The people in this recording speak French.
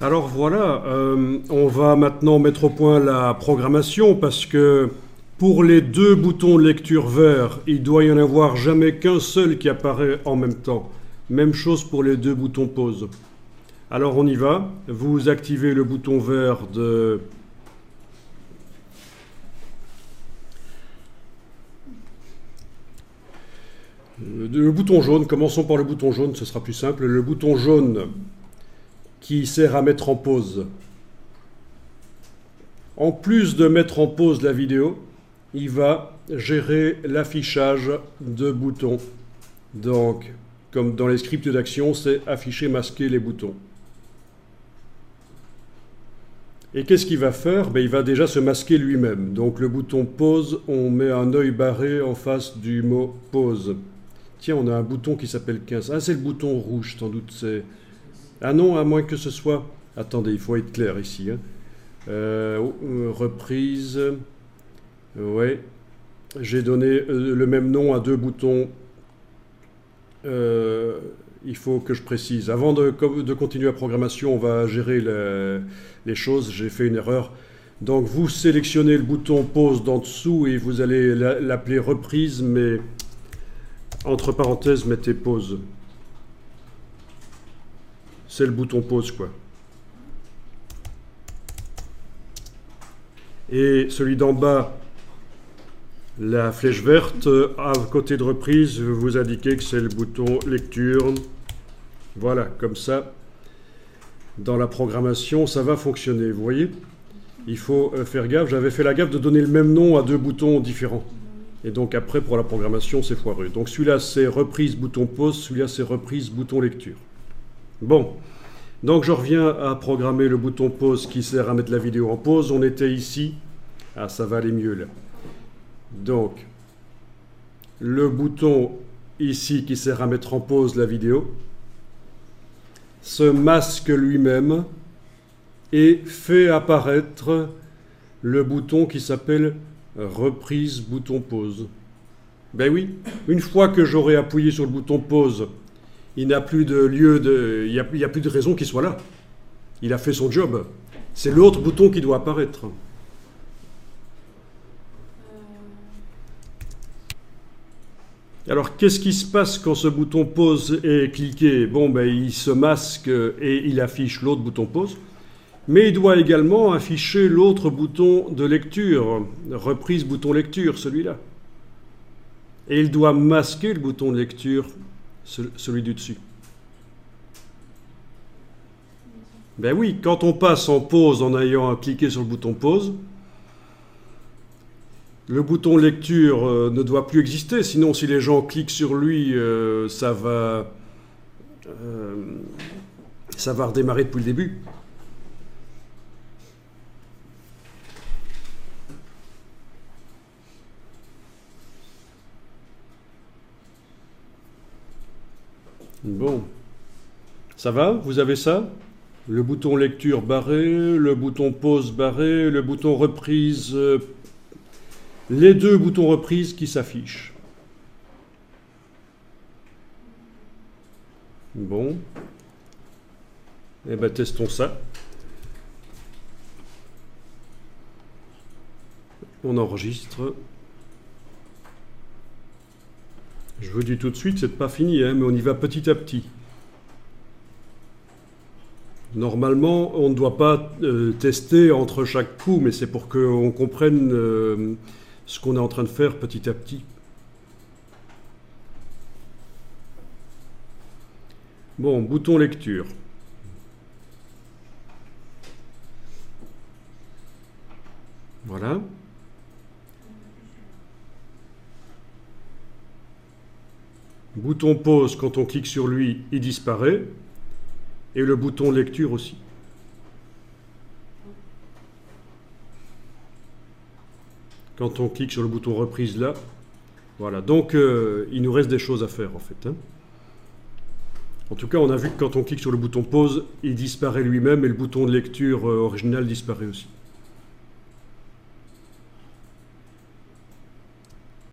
Alors voilà, on va maintenant mettre au point la programmation parce que pour les deux boutons de lecture verts, il doit y en avoir jamais qu'un seul qui apparaît en même temps. Même chose pour les deux boutons pause. Alors on y va, vous activez le bouton vert de... Le bouton jaune, commençons par le bouton jaune, ce sera plus simple. Le bouton jaune qui sert à mettre en pause. En plus de mettre en pause la vidéo, il va gérer l'affichage de boutons. Donc, comme dans les scripts d'action, c'est afficher, masquer les boutons. Et qu'est-ce qu'il va faire? Il va déjà se masquer lui-même. Donc le bouton pause, on met un œil barré en face du mot pause. Tiens, on a un bouton qui s'appelle 15. Ah, c'est le bouton rouge, sans doute. C'est... Ah non, à moins que ce soit... Attendez, il faut être clair ici. Reprise. Ouais. J'ai donné le même nom à deux boutons. Il faut que je précise. Avant de continuer la programmation, on va gérer les choses. J'ai fait une erreur. Donc vous sélectionnez le bouton pause d'en dessous et vous allez l'appeler reprise, mais entre parenthèses, mettez pause. C'est le bouton pause, quoi. Et celui d'en bas, la flèche verte, à côté de reprise, vous indiquez que c'est le bouton lecture. Voilà, comme ça, dans la programmation, ça va fonctionner. Vous voyez? Il faut faire gaffe. J'avais fait la gaffe de donner le même nom à deux boutons différents. Et donc après, pour la programmation, c'est foireux. Donc celui-là, c'est reprise, bouton pause. Celui-là, c'est reprise, bouton lecture. Bon. Donc je reviens à programmer le bouton pause qui sert à mettre la vidéo en pause. On était ici. Ah, ça va aller mieux là. Donc, le bouton ici qui sert à mettre en pause la vidéo se masque lui-même et fait apparaître le bouton qui s'appelle reprise bouton pause. Ben oui, une fois que j'aurai appuyé sur le bouton pause, il n'y a plus de lieu de... Il n'y a plus de raison qu'il soit là. Il a fait son job. C'est l'autre bouton qui doit apparaître. Alors, qu'est-ce qui se passe quand ce bouton pause est cliqué? Bon, il se masque et il affiche l'autre bouton pause. Mais il doit également afficher l'autre bouton de lecture, reprise bouton lecture, celui-là. Et il doit masquer le bouton de lecture, celui du dessus. Ben oui, quand on passe en pause en ayant cliqué sur le bouton pause, le bouton lecture ne doit plus exister, sinon si les gens cliquent sur lui, ça va redémarrer depuis le début. Bon, ça va? Vous avez ça? Le bouton lecture barré, le bouton pause barré, le bouton reprise... les deux boutons reprise qui s'affichent. Bon. Eh bien, testons ça. On enregistre. Je vous dis tout de suite, c'est pas fini, hein, mais on y va petit à petit. Normalement, on ne doit pas tester entre chaque coup, mais c'est pour qu'on comprenne... ce qu'on est en train de faire petit à petit. Bon, bouton lecture. Voilà. Bouton pause, quand on clique sur lui, il disparaît. Et le bouton lecture aussi. Quand on clique sur le bouton reprise là, voilà. Donc, il nous reste des choses à faire en fait. Hein. En tout cas, on a vu que quand on clique sur le bouton pause, il disparaît lui-même et le bouton de lecture original disparaît aussi.